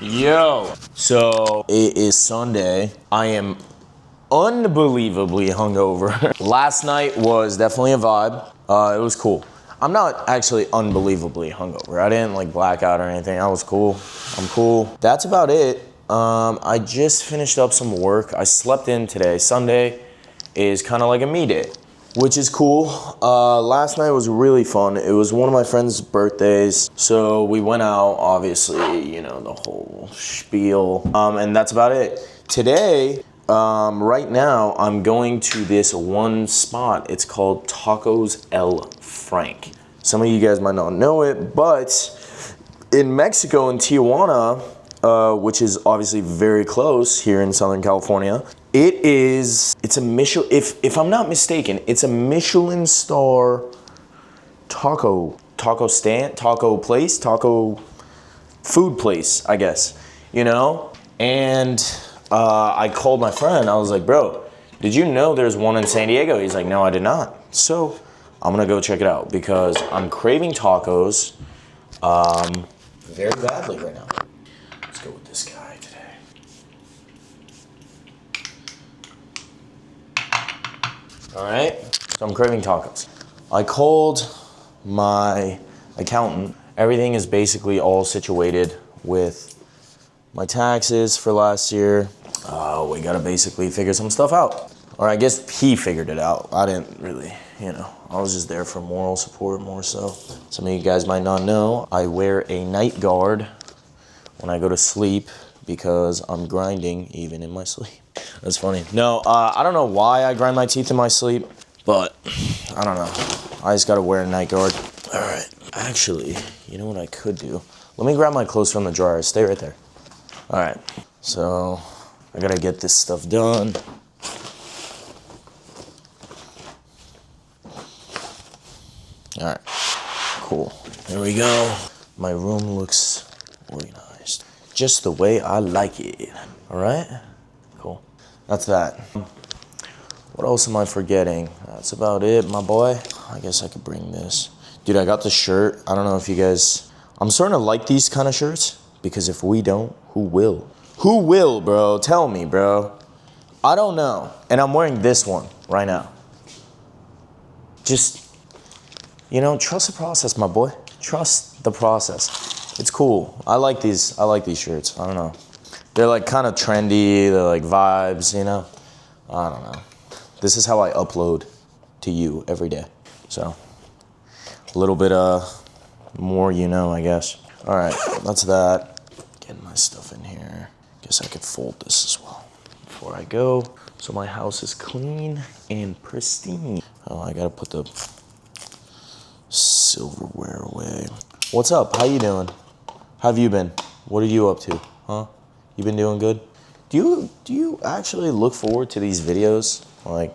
Yo, so it is Sunday. I am unbelievably hungover. Last night was definitely a vibe. It was cool. I'm not actually unbelievably hungover. I didn't like black out or anything. I was cool. I'm cool. That's about it. I just finished up some work. I slept in today. Sunday is kind of like a me day, which is cool. Last night was really fun. It was one of my friend's birthdays, so we went out, obviously, you know, the whole spiel, and that's about it. Today, right now, I'm going to this one spot. It's called Tacos El Frank. Some of you guys might not know it, but in Mexico, in Tijuana, which is obviously very close here in Southern California, it's a Michelin, if I'm not mistaken, it's a Michelin star taco stand, taco place, taco food place, I guess, you know? And I called my friend. I was like, bro, did you know there's one in San Diego? He's like, no, I did not. So I'm gonna go check it out because I'm craving tacos very badly right now. Let's go with this guy today. All right, so I'm craving tacos. I called my accountant. Everything is basically all situated with my taxes for last year. We gotta basically figure some stuff out. Or I guess he figured it out. I didn't really, you know, I was just there for moral support more so. Some of you guys might not know, I wear a night guard when I go to sleep because I'm grinding even in my sleep. That's funny. No, I don't know why I grind my teeth in my sleep, but I don't know. I just gotta wear a night guard. All right, actually, you know what I could do? Let me grab my clothes from the dryer. Stay right there. All right, so I gotta get this stuff done. All right, cool. There we go. My room looks organized, just the way I like it. All right, cool. That's that. What else am I forgetting? That's about it, my boy. I guess I could bring this. Dude, I got the shirt. I don't know if you guys, I'm starting to like these kind of shirts because if we don't, who will? Who will, bro? Tell me, bro. I don't know. And I'm wearing this one right now. Just, you know, trust the process, my boy. Trust the process. It's cool. I like these shirts. I don't know. They're like kind of trendy. They're like vibes, you know? I don't know. This is how I upload to you every day. So, a little bit more you know, I guess. All right, that's that. Getting my stuff in here. Guess I could fold this as well before I go. So my house is clean and pristine. Oh, I gotta put the silverware away. What's up? How you doing? How have you been? What are you up to? Huh? You been doing good? Do you actually look forward to these videos? Like,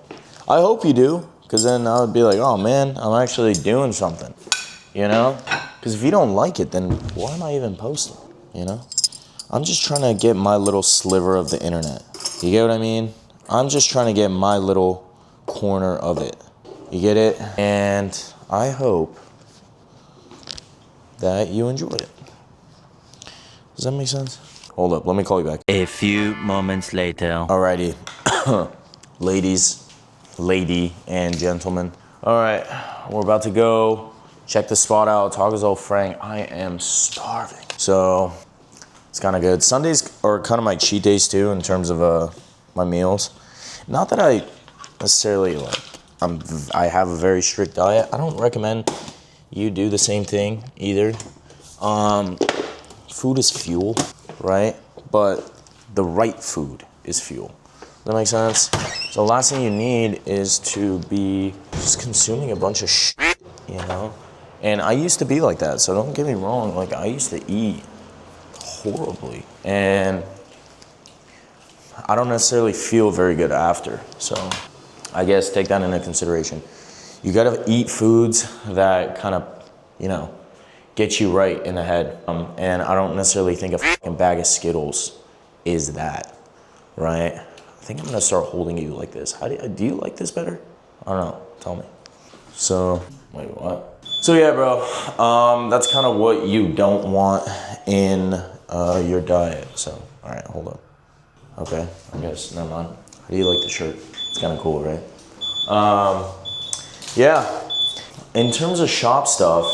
I hope you do, because then I would be like, oh man, I'm actually doing something, you know? Because if you don't like it, then why am I even posting, you know? I'm just trying to get my little sliver of the internet. You get what I mean? I'm just trying to get my little corner of it. You get it? And I hope that you enjoy it. Does that make sense? Hold up, let me call you back. A few moments later. Alrighty, lady and gentlemen. All right, we're about to go check the spot out, Tacos El Frank. I am starving. So it's kind of good. Sundays are kind of my cheat days too in terms of my meals. Not that I necessarily like, I have a very strict diet. I don't recommend you do the same thing either. Food is fuel, right? But the right food is fuel. Does that make sense? So the last thing you need is to be just consuming a bunch of shit, you know? And I used to be like that, so don't get me wrong. Like, I used to eat horribly. And I don't necessarily feel very good after. So I guess take that into consideration. You gotta eat foods that kind of, you know, get you right in the head. And I don't necessarily think a fucking bag of Skittles is that, right? I think I'm gonna start holding you like this. Do you like this better? I don't know, tell me. So, wait, what? So yeah, bro, that's kind of what you don't want in your diet. So, all right, hold up. Okay, I guess, never mind. How do you like the shirt? It's kind of cool, right? Yeah, in terms of shop stuff,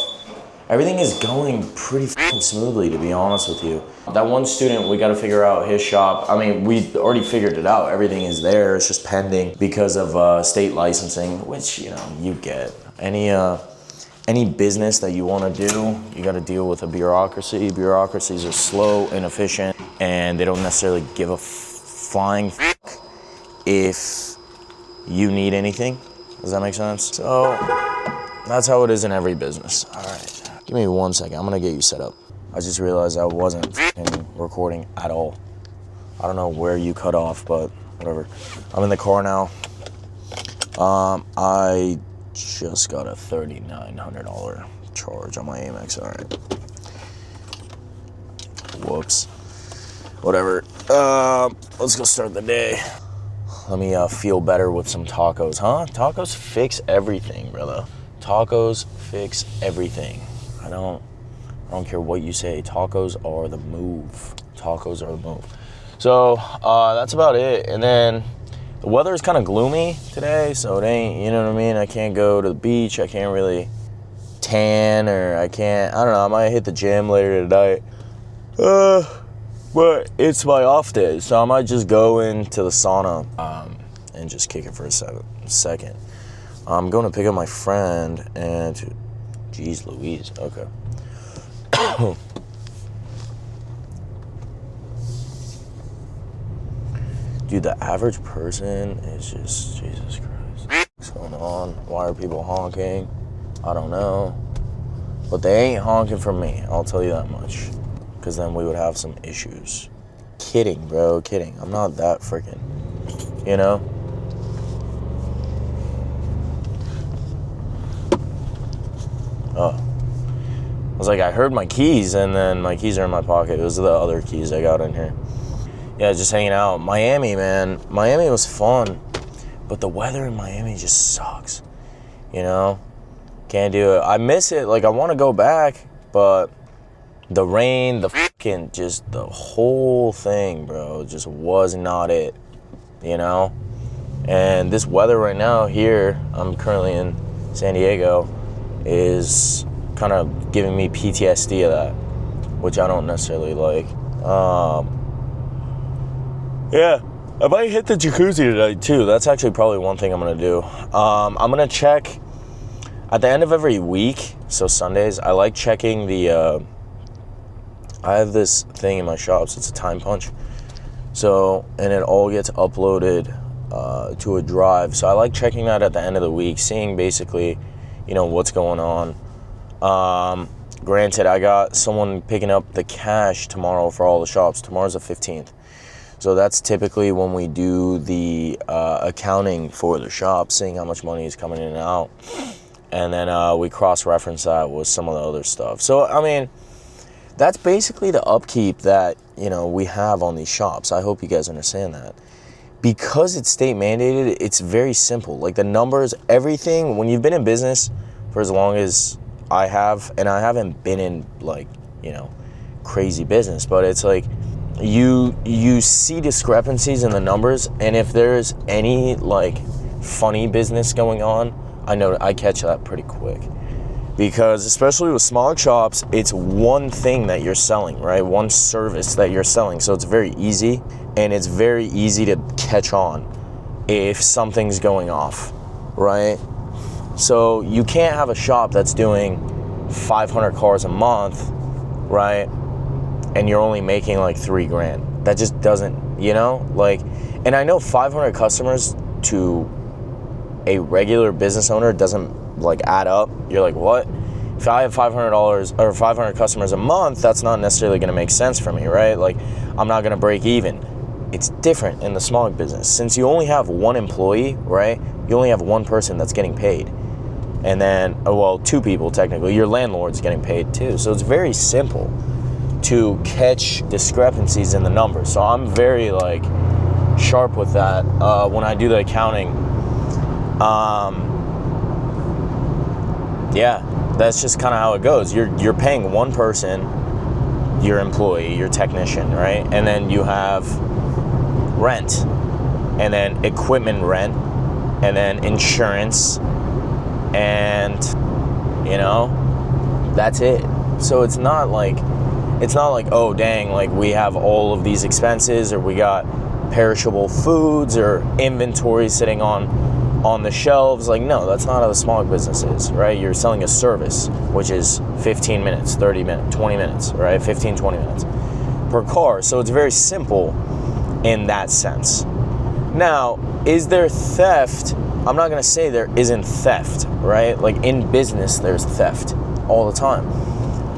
everything is going pretty fucking smoothly, to be honest with you. That one student, we got to figure out his shop. I mean, we already figured it out. Everything is there. It's just pending because of state licensing, which, you know, you get. Any business that you want to do, you got to deal with a bureaucracy. Bureaucracies are slow, inefficient, and they don't necessarily give a flying if you need anything. Does that make sense? So that's how it is in every business. All right, give me 1 second. I'm gonna get you set up. I just realized I wasn't recording at all. I don't know where you cut off, but whatever. I'm in the car now. I just got a $3,900 charge on my Amex. All right. Whoops. Whatever. Let's go start the day. Let me feel better with some tacos, huh? Tacos fix everything, brother. Tacos fix everything. I don't care what you say. Tacos are the move. Tacos are the move. So that's about it. And then the weather is kind of gloomy today, so it ain't, you know what I mean? I can't go to the beach. I can't really tan, or I don't know. I might hit the gym later tonight. But it's my off day, so I might just go into the sauna and just kick it for a second. I'm going to pick up my friend and... Jeez Louise, okay. Dude, the average person is just... Jesus Christ. What's going on? Why are people honking? I don't know. But they ain't honking for me, I'll tell you that much. Because then we would have some issues. Kidding, bro, kidding. I'm not that freaking, you know? Oh. I was like, I heard my keys, and then my keys are in my pocket. Those are the other keys I got in here. Yeah, just hanging out. Miami, man. Miami was fun, but the weather in Miami just sucks. You know? Can't do it. I miss it. Like, I want to go back, but the rain, the fucking, just the whole thing, bro, just was not it, you know? And this weather right now here, I'm currently in San Diego, is kind of giving me PTSD of that, which I don't necessarily like. Yeah, I might hit the jacuzzi tonight too. That's actually probably one thing I'm gonna do. I'm gonna check at the end of every week, so Sundays, I like checking the, I have this thing in my shops, it's a time punch. So, and it all gets uploaded to a drive. So I like checking that at the end of the week, seeing basically, you know, what's going on. Granted, I got someone picking up the cash tomorrow for all the shops. Tomorrow's the 15th. So that's typically when we do the accounting for the shop, seeing how much money is coming in and out. And then we cross-reference that with some of the other stuff. So, I mean, that's basically the upkeep that, you know, we have on these shops. I hope you guys understand that. Because it's state mandated, it's very simple. Like the numbers, everything, when you've been in business for as long as I have, and I haven't been in like, you know, crazy business, but it's like you see discrepancies in the numbers, and if there's any like funny business going on, I catch that pretty quick. Because especially with smog shops, it's one thing that you're selling, right? One service that you're selling. So it's very easy, and it's very easy to catch on if something's going off, right? So you can't have a shop that's doing 500 cars a month, right? And you're only making like $3,000. That just doesn't, you know? Like, and I know 500 customers to a regular business owner doesn't like add up. You're like, what? If I have $500 or 500 customers a month, that's not necessarily going to make sense for me, right? Like, I'm not going to break even. It's different in the smog business. Since you only have one employee, right? You only have one person that's getting paid. And then, well, two people technically. Your landlord's getting paid too. So it's very simple to catch discrepancies in the numbers. So I'm very like sharp with that when I do the accounting. Yeah, that's just kind of how it goes. You're paying one person your employee, your technician, right? And then you have rent, and then equipment rent, and then insurance, and that's it. So it's not like, oh dang, like we have all of these expenses, or we got perishable foods or inventory sitting on the shelves. Like, no, that's not how the smog business is, right? You're selling a service, which is 15 minutes, 30 minutes, 20 minutes, right? 15, 20 minutes per car. So it's very simple in that sense. Now, is there theft? I'm not going to say there isn't theft, right? Like in business, there's theft all the time.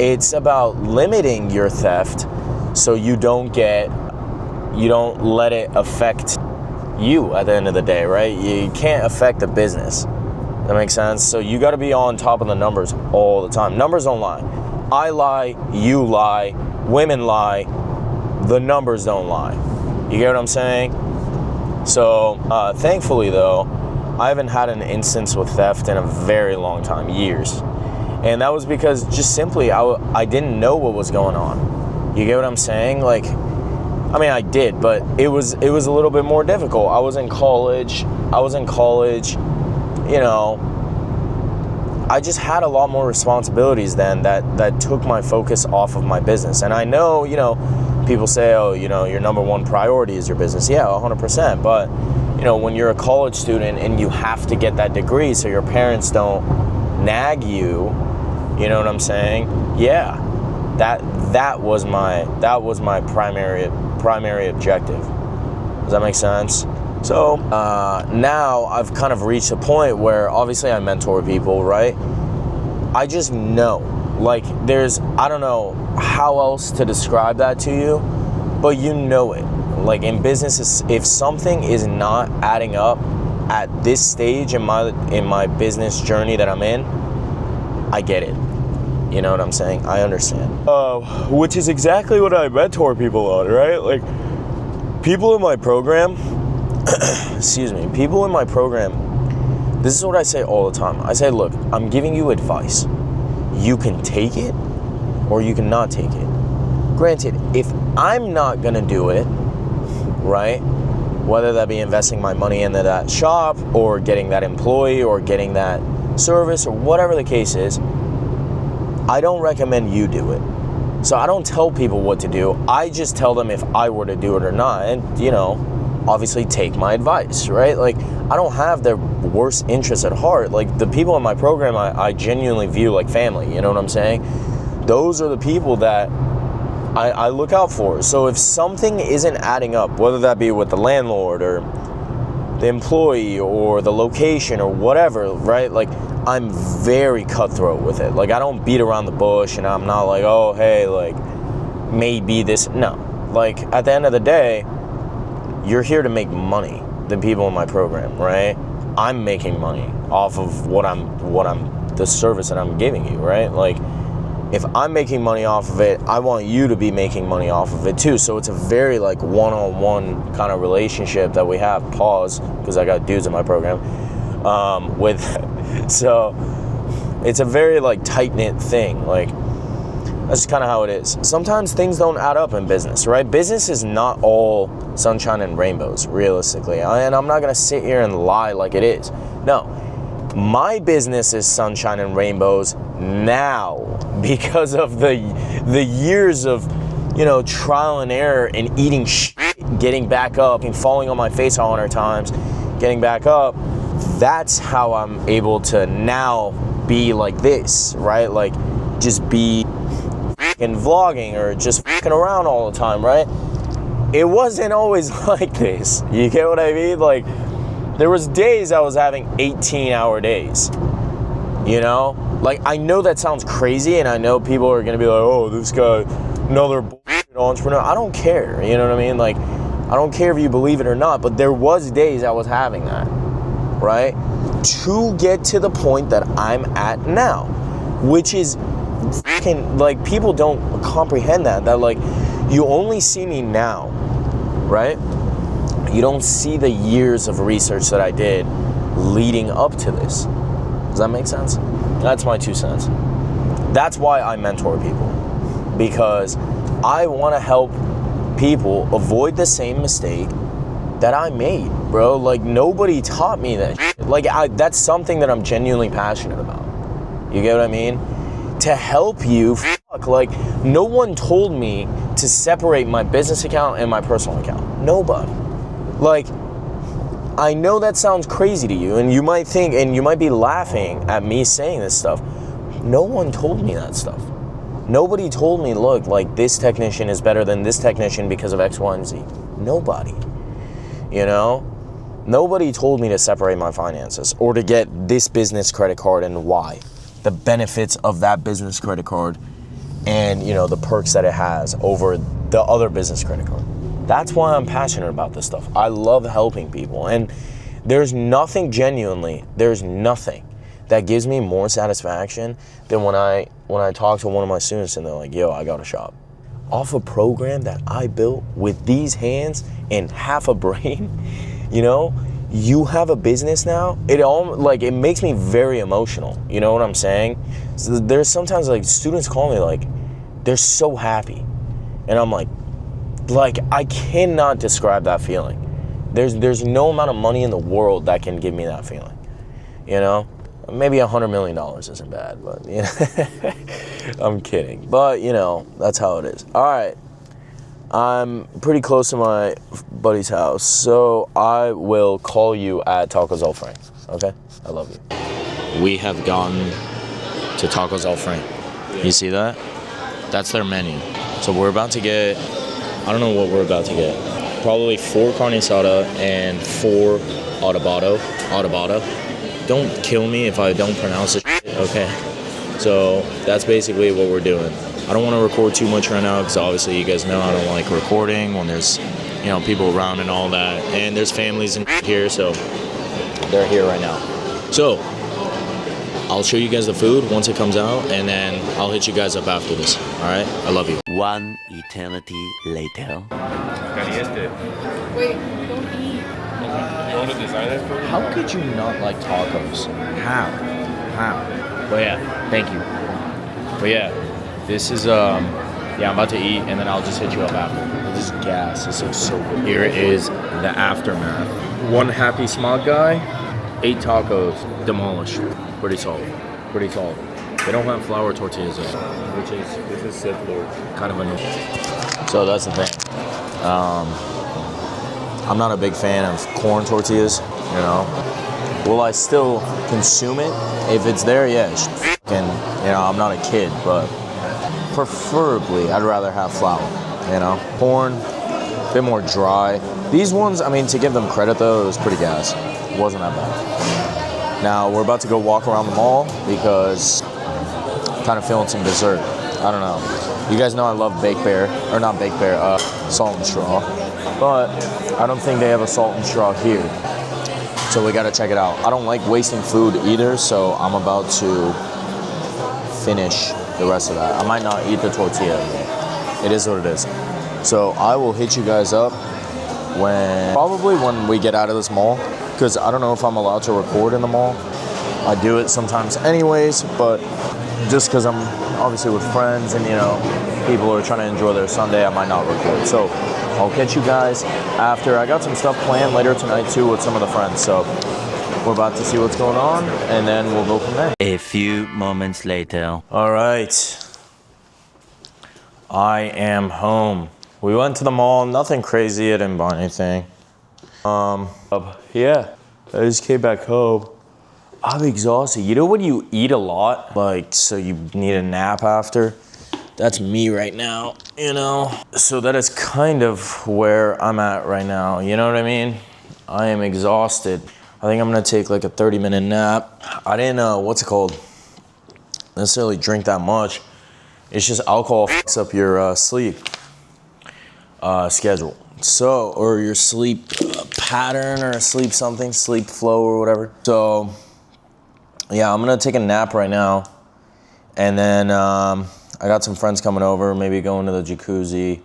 It's about limiting your theft so you don't let it affect you at the end of the day, right? You can't affect the business. That makes sense? So you got to be on top of the numbers all the time. Numbers don't lie. I lie, you lie, women lie, the numbers don't lie. You get what I'm saying? So thankfully though, I haven't had an instance with theft in a very long time, years. And that was because just simply I didn't know what was going on. You get what I'm saying? Like, I mean, I did, but it was a little bit more difficult. I was in college, I just had a lot more responsibilities then that took my focus off of my business. And I know, people say, oh, your number one priority is your business. Yeah, 100%. But, when you're a college student and you have to get that degree so your parents don't nag you, you know what I'm saying? Yeah, that was my primary objective. Does that make sense? So now I've kind of reached a point where obviously I mentor people, right? I just know, like I don't know how else to describe that to you, but you know it. Like in business, if something is not adding up at this stage in my business journey that I'm in, I get it. You know what I'm saying? I understand. Which is exactly what I mentor people on, right? Like, people in my program, people in my program, this is what I say all the time. I say, look, I'm giving you advice. You can take it or you cannot take it. Granted, if I'm not gonna do it, right? Whether that be investing my money into that shop or getting that employee or getting that service or whatever the case is, I don't recommend you do it. So I don't tell people what to do. I just tell them if I were to do it or not. And, obviously take my advice, right? Like, I don't have their worst interests at heart. Like, the people in my program, I genuinely view like family. You know what I'm saying? Those are the people that I look out for. So if something isn't adding up, whether that be with the landlord or the employee or the location or whatever, right? Like, I'm very cutthroat with it. Like, I don't beat around the bush, and I'm not like, oh, hey, like, maybe this. No. Like, at the end of the day, you're here to make money, the people in my program, right? I'm making money off of the service that I'm giving you, right? Like, if I'm making money off of it, I want you to be making money off of it too. So it's a very like one-on-one kind of relationship that we have. Pause, because I got dudes in my program. So it's a very like tight-knit thing. Like, that's kind of how it is. Sometimes things don't add up in business, right? Business is not all sunshine and rainbows, realistically. And I'm not gonna sit here and lie like it is. No, my business is sunshine and rainbows now because of the years of, trial and error and eating shit, getting back up and falling on my face 100 times, getting back up. That's how I'm able to now be like this, right? Like, just be fucking vlogging or just fucking around all the time, right? It wasn't always like this. You get what I mean? Like, there was days I was having 18-hour days, Like, I know that sounds crazy, and I know people are going to be like, oh, this guy, another bullshit entrepreneur. I don't care, you know what I mean? Like, I don't care if you believe it or not, but there was days I was having that, right? To get to the point that I'm at now, which is fucking, like, people don't comprehend that, like, you only see me now, right? You don't see the years of research that I did leading up to this. Does that make sense? That's my 2 cents. That's why I mentor people, because I want to help people avoid the same mistake that I made, bro. Like, nobody taught me that shit. Like, that's something that I'm genuinely passionate about. You get what I mean? To help you, like, no one told me to separate my business account and my personal account. Nobody. Like, I know that sounds crazy to you, and you might think, and you might be laughing at me saying this stuff. No one told me that stuff. Nobody told me, look, like, this technician is better than this technician because of X, Y, and Z. Nobody. You know? Nobody told me to separate my finances or to get this business credit card and why. The benefits of that business credit card and, you know, the perks that it has over the other business credit card. That's why I'm passionate about this stuff. I love helping people. And there's nothing that gives me more satisfaction than when I talk to one of my students and they're like, yo, I got a shop. Off a program that I built with these hands and half a brain, you know, you have a business now. It makes me very emotional. You know what I'm saying? So there's sometimes like students call me like, they're so happy. And I'm like I cannot describe that feeling. There's no amount of money in the world that can give me that feeling. You know? Maybe $100 million isn't bad, but you know, I'm kidding. But you know, that's how it is. All right, I'm pretty close to my buddy's house, so I will call you at Tacos El Frank. Okay, I love you. We have gotten to Tacos El Frank. You see that? That's their menu. So we're about to get, I don't know what we're about to get. Probably 4 carne asada and 4 adobado. Don't kill me if I don't pronounce it, okay? So that's basically what we're doing. I don't want to record too much right now because obviously you guys know I don't like recording when there's, you know, people around and all that. And there's families in here, so they're here right now. So I'll show you guys the food once it comes out, and then I'll hit you guys up after this, all right? I love you. One eternity later. Wait, don't eat. You want to design it for me? How could you not like tacos? How? But yeah, thank you. But yeah, this is, yeah, I'm about to eat, and then I'll just hit you up after. This is gas. This looks so good. Here is the aftermath. One happy smog guy, 8 tacos, demolished. Pretty solid. Pretty solid. They don't have flour tortillas though, which is, this is simple, kind of annoying. So that's the thing. I'm not a big fan of corn tortillas, you know. Will I still consume it? If it's there, yeah. And, you know, I'm not a kid, but preferably I'd rather have flour, you know. Corn, a bit more dry. These ones, I mean, to give them credit though, it was pretty gas. It wasn't that bad. Now, we're about to go walk around the mall because I'm kind of feeling some dessert. I don't know. You guys know I love Baked Bear, or not Baked Bear, Salt and Straw. But I don't think they have a Salt and Straw here. So we gotta check it out. I don't like wasting food either, so I'm about to finish the rest of that. I might not eat the tortilla. It is what it is. So I will hit you guys up probably when we get out of this mall, because I don't know if I'm allowed to record in the mall. I do it sometimes anyways, but just because I'm obviously with friends and, you know, people are trying to enjoy their Sunday, I might not record. So I'll catch you guys after. I got some stuff planned later tonight too with some of the friends, so we're about to see what's going on, and then we'll go from there. A few moments later. All right, I am home. We went to the mall, nothing crazy, I didn't buy anything. Yeah, I just came back home. I'm exhausted. You know when you eat a lot, like, so you need a nap after? That's me right now, you know? So that is kind of where I'm at right now, you know what I mean? I am exhausted. I think I'm gonna take like a 30-minute nap. I didn't, necessarily drink that much. It's just alcohol fucks up your sleep schedule. So, or your sleep pattern or sleep flow or whatever. So, yeah, I'm gonna take a nap right now. And then I got some friends coming over, maybe going to the jacuzzi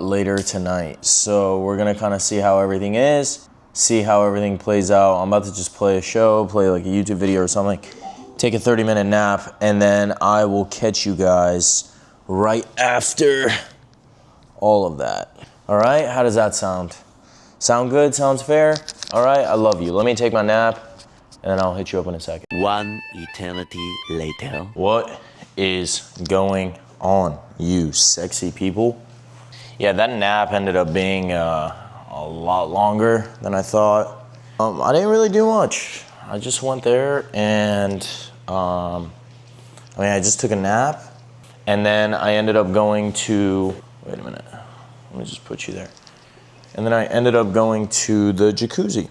later tonight. So we're gonna kind of see how everything is, see how everything plays out. I'm about to just play a show, play like a YouTube video or something, take a 30-minute nap, and then I will catch you guys right after all of that. All right, how does that sound? Sound good? Sounds fair? All right, I love you. Let me take my nap, and then I'll hit you up in a second. One eternity later. What is going on, you sexy people? Yeah, that nap ended up being a lot longer than I thought. I didn't really do much. I just went there and, I just took a nap, and then I ended up going to, wait a minute, let me just put you there. And then I ended up going to the jacuzzi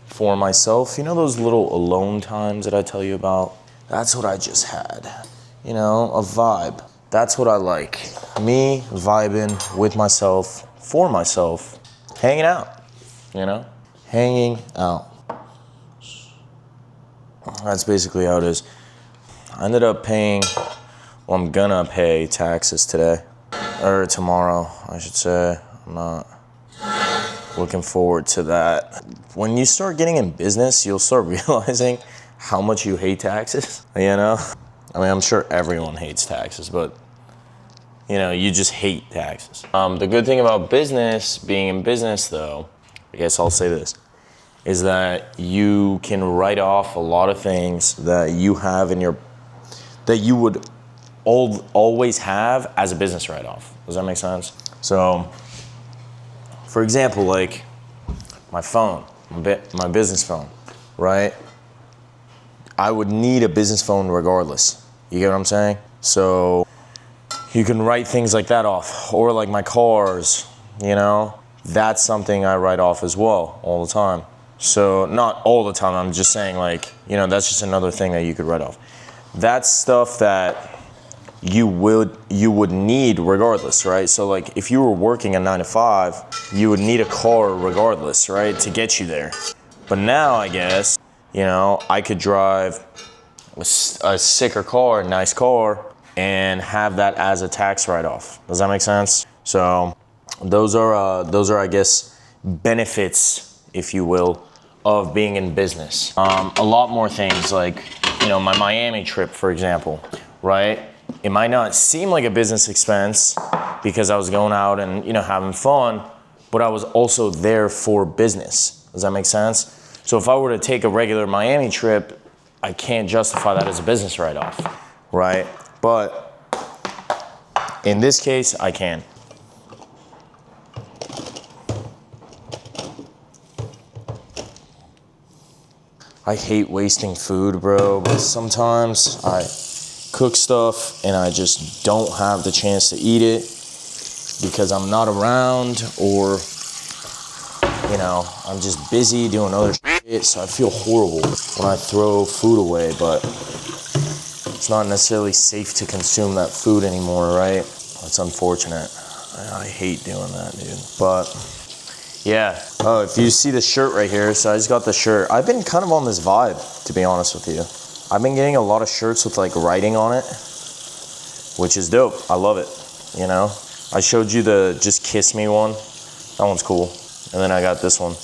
for myself. You know those little alone times that I tell you about? That's what I just had. You know, a vibe. That's what I like. Me vibing with myself, for myself, hanging out, you know? Hanging out. That's basically how it is. I ended up paying, well, I'm gonna pay taxes today, or tomorrow, I should say. I'm not looking forward to that. When you start getting in business, you'll start realizing how much you hate taxes, you know? I mean, I'm sure everyone hates taxes, but you know, you just hate taxes. The good thing about business, being in business though, I guess I'll say this, is that you can write off a lot of things that you have in your, that you would always have as a business write-off. Does that make sense? So, for example, like my phone, my business phone, right? I would need a business phone regardless. You get what I'm saying? So you can write things like that off, or like my cars, you know? That's something I write off as well all the time. So not all the time, I'm just saying like, you know, that's just another thing that you could write off. That's stuff that you would need regardless, right? So like if you were working a 9 to 5, you would need a car regardless, right? To get you there. But now I guess, you know, I could drive a sicker car, a nice car, and have that as a tax write-off. Does that make sense? So those are I guess benefits, if you will, of being in business. A lot more things like, you know, my Miami trip, for example, right? It might not seem like a business expense because I was going out and, you know, having fun, but I was also there for business. Does that make sense? So if I were to take a regular Miami trip, I can't justify that as a business write-off, right? But in this case, I can. I hate wasting food, bro, but sometimes I cook stuff and I just don't have the chance to eat it because I'm not around, or, you know, I'm just busy doing other shit, so I feel horrible when I throw food away, but it's not necessarily safe to consume that food anymore, right? That's unfortunate. I hate doing that, dude. But yeah. Oh, if you see the shirt right here, so I just got the shirt. I've been kind of on this vibe, to be honest with you. I've been getting a lot of shirts with like writing on it, which is dope. I love it, you know? I showed you the Just Kiss Me one. That one's cool. And then I got this one.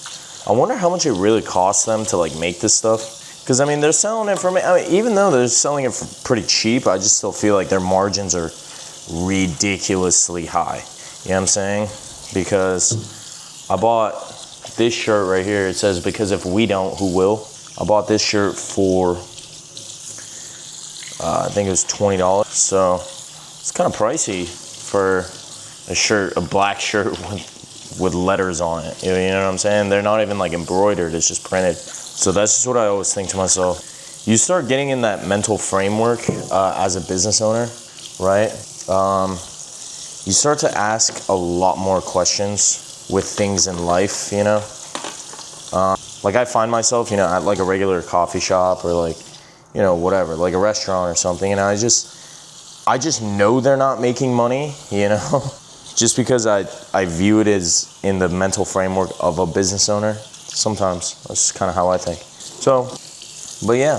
I wonder how much it really costs them to like make this stuff. Because I mean, they're selling it for me. I mean, even though they're selling it for pretty cheap, I just still feel like their margins are ridiculously high. You know what I'm saying? Because I bought this shirt right here. It says, because if we don't, who will? I bought this shirt for, I think it was $20. So it's kind of pricey for a shirt, a black shirt with letters on it. You know what I'm saying? They're not even like embroidered, it's just printed. So that's just what I always think to myself. You start getting in that mental framework as a business owner, right? You start to ask a lot more questions with things in life, you know? Like I find myself, you know, at like a regular coffee shop or like, you know, whatever, like a restaurant or something, and I just know they're not making money, you know? Just because I view it as in the mental framework of a business owner. Sometimes that's just kind of how I think. So, but yeah,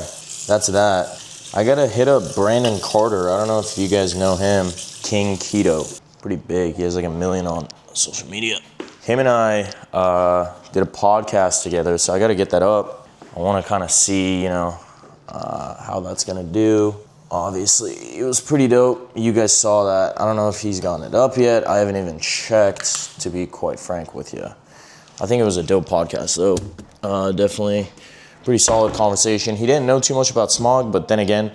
that's that. I gotta hit up Brandon Carter. I don't know if you guys know him. King Keto, pretty big. He has like 1 million on social media. Him and I did a podcast together, so I gotta get that up. I wanna kind of see, you know, how that's gonna do. Obviously, it was pretty dope. You guys saw that. I don't know if he's gotten it up yet. I haven't even checked, to be quite frank with you. I think it was a dope podcast, though. Definitely pretty solid conversation. He didn't know too much about smog, but then again,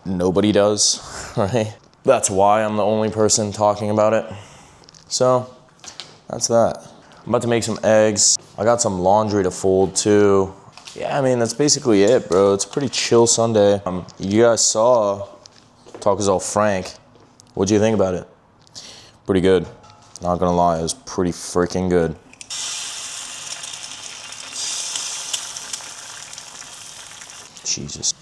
nobody does, right? That's why I'm the only person talking about it. So, that's that. I'm about to make some eggs. I got some laundry to fold, too. Yeah, I mean, that's basically it, bro. It's a pretty chill Sunday. You guys saw Tacos All Frank. What'd you think about it? Pretty good. Not gonna lie, it was pretty freaking good. Jesus.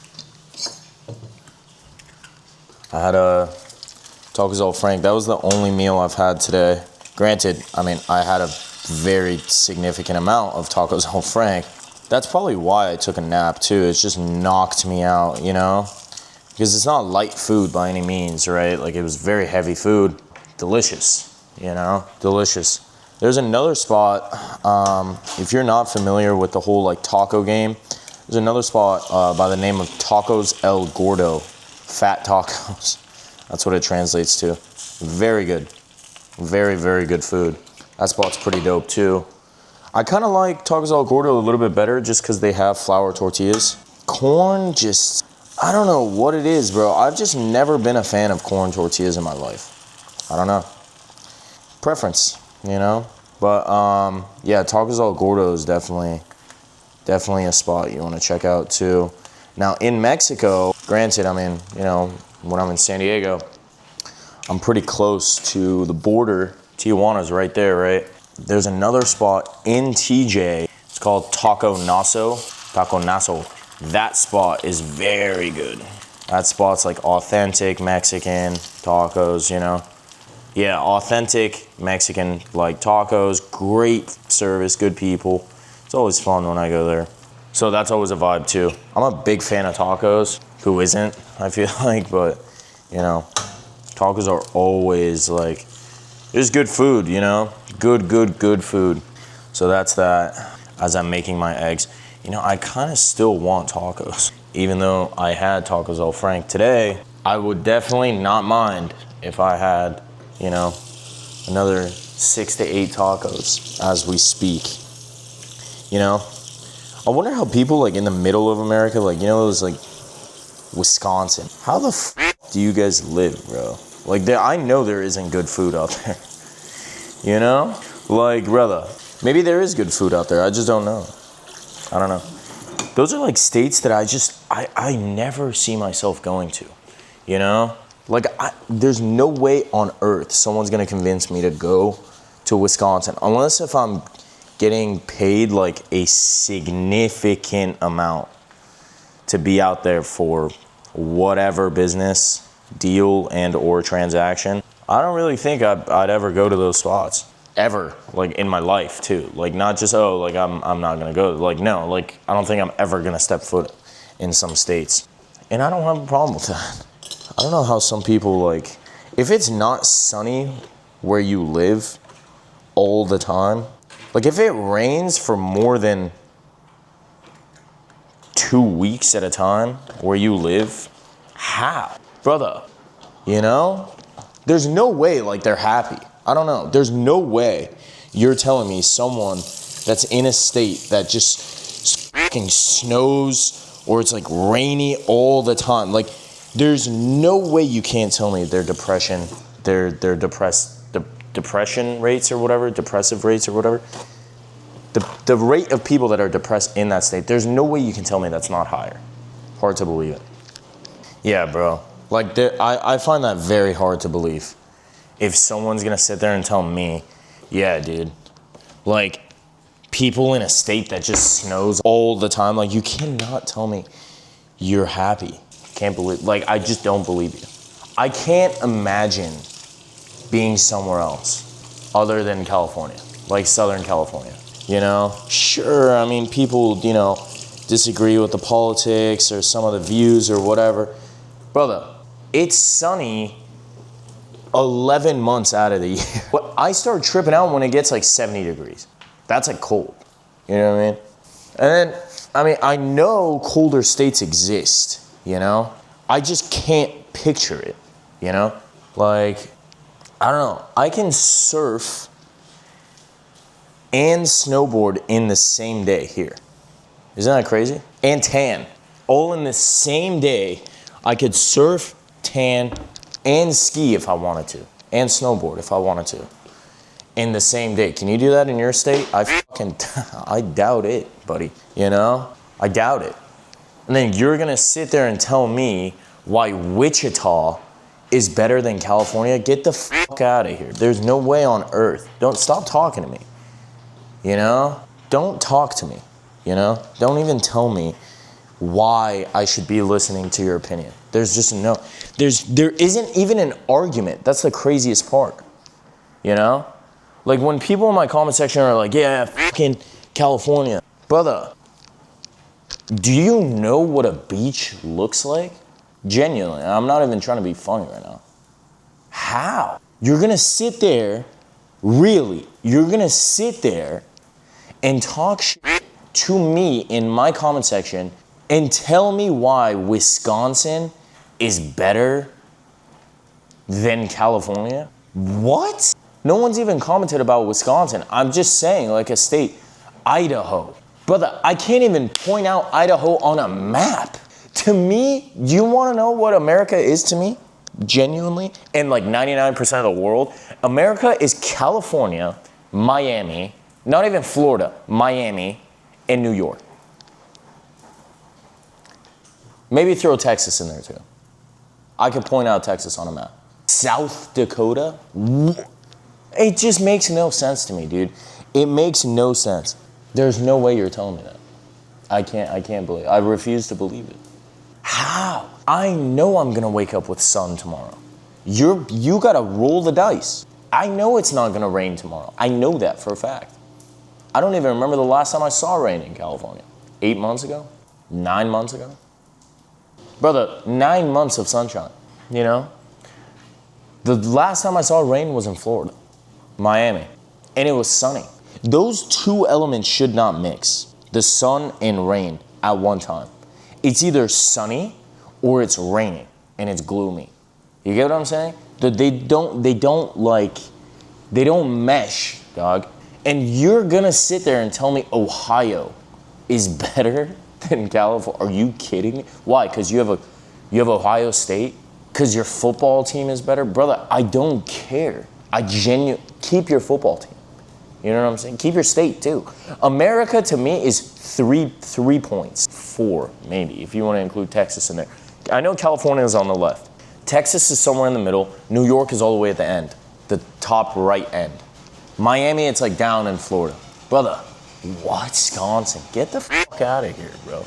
I had a Tacos All Frank. That was the only meal I've had today. Granted, I mean, I had a very significant amount of Tacos All Frank. That's probably why I took a nap too. It just knocked me out, you know? Because it's not light food by any means, right? Like, it was very heavy food. Delicious, you know? Delicious. There's another spot, if you're not familiar with the whole like taco game, there's another spot by the name of Tacos El Gordo. Fat tacos. That's what it translates to. Very good. Very, very good food. That spot's pretty dope too. I kind of like Tacos El Gordo a little bit better just because they have flour tortillas. Corn just, I don't know what it is, bro. I've just never been a fan of corn tortillas in my life. I don't know. Preference, you know? But yeah, Tacos El Gordo is definitely a spot you want to check out too. Now in Mexico, granted, I mean, you know, when I'm in San Diego, I'm pretty close to the border. Tijuana's right there, right? There's another spot in TJ. It's called Taco Naso. That spot is very good. That spot's like authentic Mexican tacos, you know? Yeah, authentic Mexican like tacos. Great service, good people. It's always fun when I go there. So that's always a vibe too. I'm a big fan of tacos. Who isn't, I feel like, but you know, tacos are always like, it's good food, you know? Good food. So that's that. As I'm making my eggs, you know, I kind of still want tacos. Even though I had Tacos El Frank today, I would definitely not mind if I had, you know, another 6 to 8 tacos as we speak. You know? I wonder how people like in the middle of America, like, you know, those like Wisconsin. How the do you guys live, bro? Like, I know there isn't good food out there. You know? Like, brother, maybe there is good food out there. I just don't know. I don't know. Those are like states that I never see myself going to. You know? Like, there's no way on earth someone's gonna convince me to go to Wisconsin. Unless if I'm getting paid like a significant amount to be out there for whatever business deal and or transaction. I don't really think I'd ever go to those spots ever, like in my life too. Like, not just, oh, like I'm not gonna go. Like, no, like I don't think I'm ever gonna step foot in some states. And I don't have a problem with that. I don't know how some people, like, if it's not sunny where you live all the time, like if it rains for more than 2 weeks at a time where you live, how? Brother, you know? There's no way like they're happy. I don't know. There's no way you're telling me someone that's in a state that just fucking snows or it's like rainy all the time. Like, there's no way you can't tell me their depression rates or whatever, depressive rates or whatever. The rate of people that are depressed in that state, there's no way you can tell me that's not higher. Hard to believe it. Yeah, bro. Like, I find that very hard to believe. If someone's gonna sit there and tell me, yeah, dude, like, people in a state that just snows all the time, like, you cannot tell me you're happy. Can't believe, like, I just don't believe you. I can't imagine being somewhere else other than California, like Southern California, you know? Sure, I mean, people, you know, disagree with the politics or some of the views or whatever. Brother, it's sunny 11 months out of the year. But I start tripping out when it gets like 70 degrees. That's like cold, you know what I mean? And then, I mean, I know colder states exist, you know? I just can't picture it, you know? Like, I don't know. I can surf and snowboard in the same day here. Isn't that crazy? And tan. All in the same day. I could surf, tan, and ski if I wanted to. And snowboard if I wanted to. In the same day. Can you do that in your state? I doubt it, buddy. You know? I doubt it. And then you're gonna sit there and tell me why Wichita is better than California? Get the fuck out of here. There's no way on earth. Don't stop talking to me. You know? Don't talk to me. You know? Don't even tell me why I should be listening to your opinion. There's just there isn't even an argument. That's the craziest part. You know? Like when people in my comment section are like, yeah, fucking California. Brother, do you know what a beach looks like? Genuinely, I'm not even trying to be funny right now. How? You're gonna sit there, really, you're gonna sit there and talk shit to me in my comment section and tell me why Wisconsin is better than California? What? No one's even commented about Wisconsin. I'm just saying, like a state, Idaho. Brother, I can't even point out Idaho on a map. To me, you wanna know what America is to me? Genuinely, and like 99% of the world, America is California, Miami, not even Florida, Miami, and New York. Maybe throw Texas in there too. I could point out Texas on a map. South Dakota? It just makes no sense to me, dude. It makes no sense. There's no way you're telling me that. I can't believe it. I refuse to believe it. How? I know I'm gonna wake up with sun tomorrow. You gotta roll the dice. I know it's not gonna rain tomorrow. I know that for a fact. I don't even remember the last time I saw rain in California. 8 months ago? 9 months ago? Brother, 9 months of sunshine, you know? The last time I saw rain was in Florida, Miami, and it was sunny. Those two elements should not mix, the sun and rain at one time. It's either sunny or it's raining and it's gloomy. You get what I'm saying? They don't mesh, dog. And you're gonna sit there and tell me Ohio is better than California? Are you kidding me? Why? Because you have Ohio State? Because your football team is better? Brother, I don't care. Keep your football team. You know what I'm saying? Keep your state too. America to me is 3 points. 4 maybe, if you want to include Texas in there. I know California is on the left. Texas is somewhere in the middle. New York is all the way at the end, the top right end. Miami, it's like down in Florida. Brother, Wisconsin, get the fuck out of here, bro.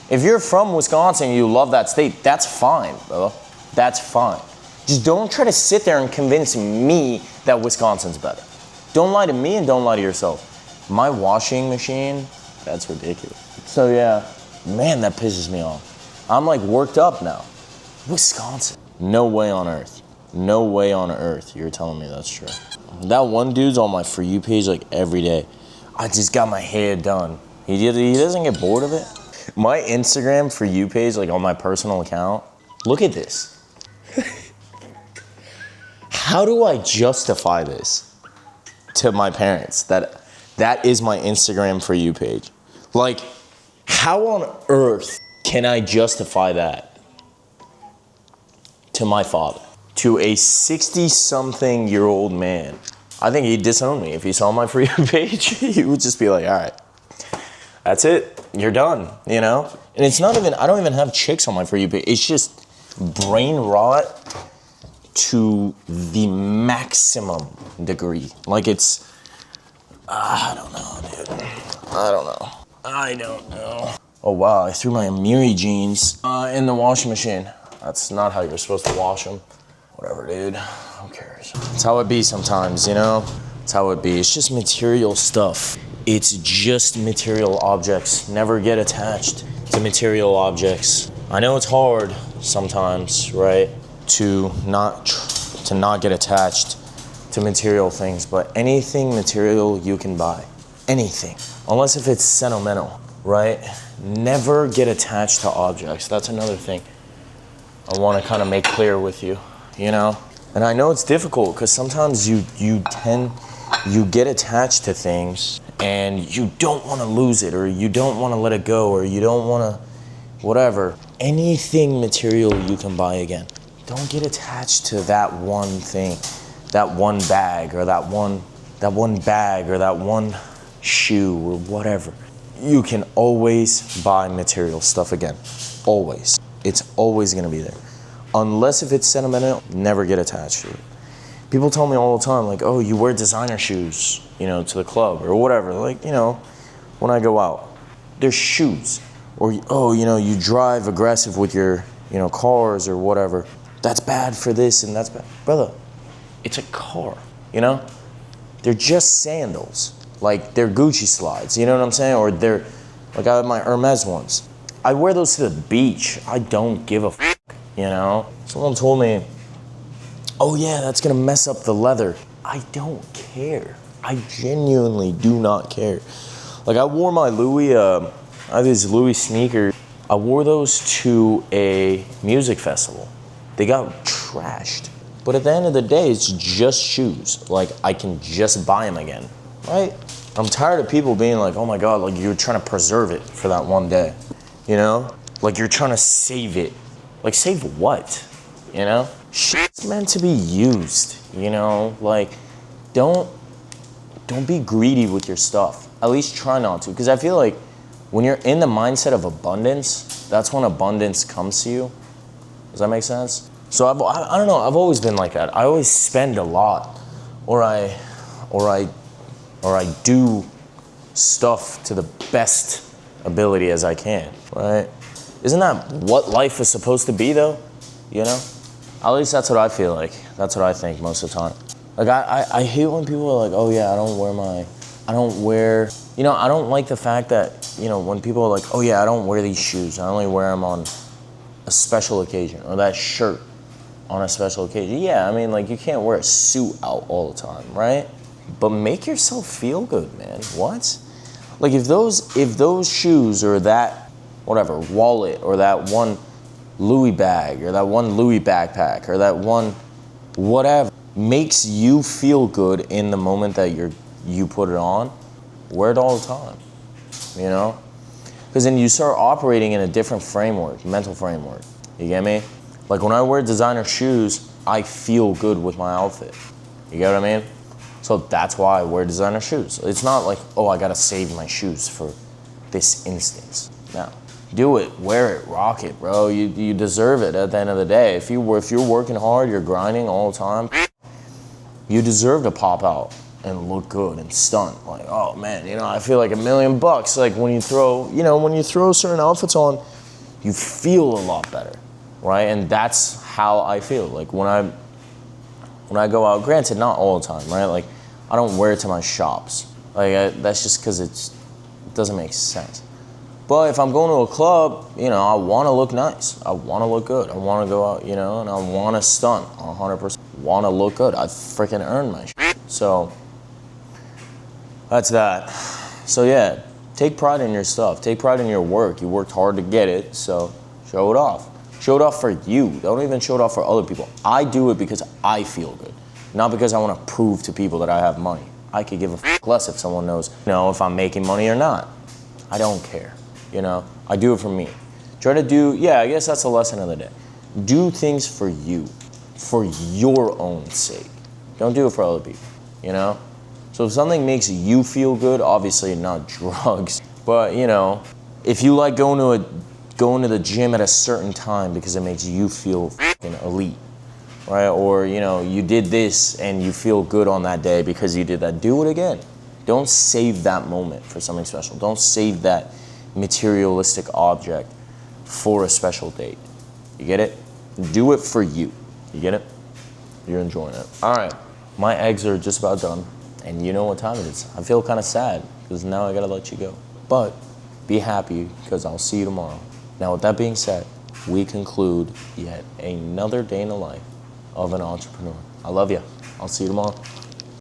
If you're from Wisconsin and you love that state, that's fine, bro. That's fine. Just don't try to sit there and convince me that Wisconsin's better. Don't lie to me and don't lie to yourself. My washing machine, that's ridiculous. So yeah, man, that pisses me off. I'm like worked up now. Wisconsin. No way on earth. No way on earth you're telling me that's true. That one dude's on my For You page like every day. I just got my hair done. He doesn't get bored of it. My Instagram For You page, like on my personal account, look at this. How do I justify this to my parents that is my Instagram For You page? Like, how on earth can I justify that to my father, to a 60-something-year-old man? I think he'd disown me if he saw my For You page. He would just be like, all right, that's it, you're done, you know? And it's not even, I don't even have chicks on my For You page. It's just brain rot to the maximum degree. Like it's, I don't know, dude. I don't know. Oh wow, I threw my Amiri jeans in the washing machine. That's not how you're supposed to wash them. Whatever, dude, who cares? It's how it be sometimes, you know? It's how it be. It's just material stuff. It's just material objects. Never get attached to material objects. I know it's hard sometimes, right? To not get attached to material things, but anything material you can buy. Anything. Unless if it's sentimental, right? Never get attached to objects. That's another thing. I want to kind of make clear with you, you know? And I know it's difficult because sometimes you get attached to things and you don't want to lose it, or you don't want to let it go, or you don't want to whatever. Anything material you can buy again. Don't get attached to that one thing, that one bag, or that one bag, or that one shoe, or whatever. You can always buy material stuff again. Always. It's always gonna be there. Unless if it's sentimental, never get attached to it. People tell me all the time, like, oh, you wear designer shoes, you know, to the club or whatever. Like, you know, when I go out, they're shoes. Or, oh, you know, you drive aggressive with your, you know, cars or whatever. That's bad for this and that's bad. Brother, it's a car, you know? They're just sandals. Like, they're Gucci slides, you know what I'm saying? Or they're, like I have my Hermes ones. I wear those to the beach. I don't give a f, you know? Someone told me, oh yeah, that's gonna mess up the leather. I don't care. I genuinely do not care. Like, I wore my Louis, I have these Louis sneakers. I wore those to a music festival. They got trashed. But at the end of the day, it's just shoes. Like, I can just buy them again, right? I'm tired of people being like, oh my God, like you're trying to preserve it for that one day, you know? Like you're trying to save it. Like, save what, you know? Shit's meant to be used, you know? Like, don't be greedy with your stuff. At least try not to. Because I feel like when you're in the mindset of abundance, that's when abundance comes to you. Does that make sense? So I don't know, I've always been like that. I always spend a lot, or I do stuff to the best ability as I can, right? Isn't that what life is supposed to be though? You know? At least that's what I feel like. That's what I think most of the time. Like I hate when people are like, oh yeah, I don't like the fact that, you know, when people are like, oh yeah, I don't wear these shoes. I only wear them on a special occasion, or that shirt on a special occasion. Yeah, I mean, like, you can't wear a suit out all the time, right? But make yourself feel good, man. What? Like, if those shoes, or that whatever wallet, or that one Louis bag, or that one Louis backpack, or that one whatever makes you feel good in the moment that you put it on, wear it all the time, you know? Because then you start operating in a different framework, mental framework. You get me? Like, when I wear designer shoes, I feel good with my outfit. You get what I mean? So that's why I wear designer shoes. It's not like, oh, I gotta save my shoes for this instance. No. Do it, wear it, rock it, bro. You deserve it at the end of the day. If you're working hard, you're grinding all the time, you deserve to pop out and look good and stunt. Like, oh man, you know, I feel like $1 million. Like, when you throw certain outfits on, you feel a lot better, right? And that's how I feel. Like, when I go out, granted, not all the time, right? Like, I don't wear it to my shops. Like, that's just because it doesn't make sense. But if I'm going to a club, you know, I want to look nice. I want to look good. I want to go out, you know, and I want to stunt 100%. Want to look good. I freaking earned my shit. So that's that. So yeah, take pride in your stuff. Take pride in your work. You worked hard to get it, so show it off. Show it off for you. Don't even show it off for other people. I do it because I feel good, not because I want to prove to people that I have money. I could give a f less if someone knows, you know, if I'm making money or not. I don't care, you know. I do it for me. Try to do, yeah, I guess that's the lesson of the day. Do things for you, for your own sake. Don't do it for other people, you know. So if something makes you feel good, obviously not drugs, but you know, if you like going to the gym at a certain time because it makes you feel fucking elite, right? Or, you know, you did this and you feel good on that day because you did that, do it again. Don't save that moment for something special. Don't save that materialistic object for a special date. You get it? Do it for you. You get it? You're enjoying it. All right, my eggs are just about done. And you know what time it is. I feel kind of sad because now I gotta let you go. But be happy because I'll see you tomorrow. Now, with that being said, we conclude yet another day in the life of an entrepreneur. I love you. I'll see you tomorrow.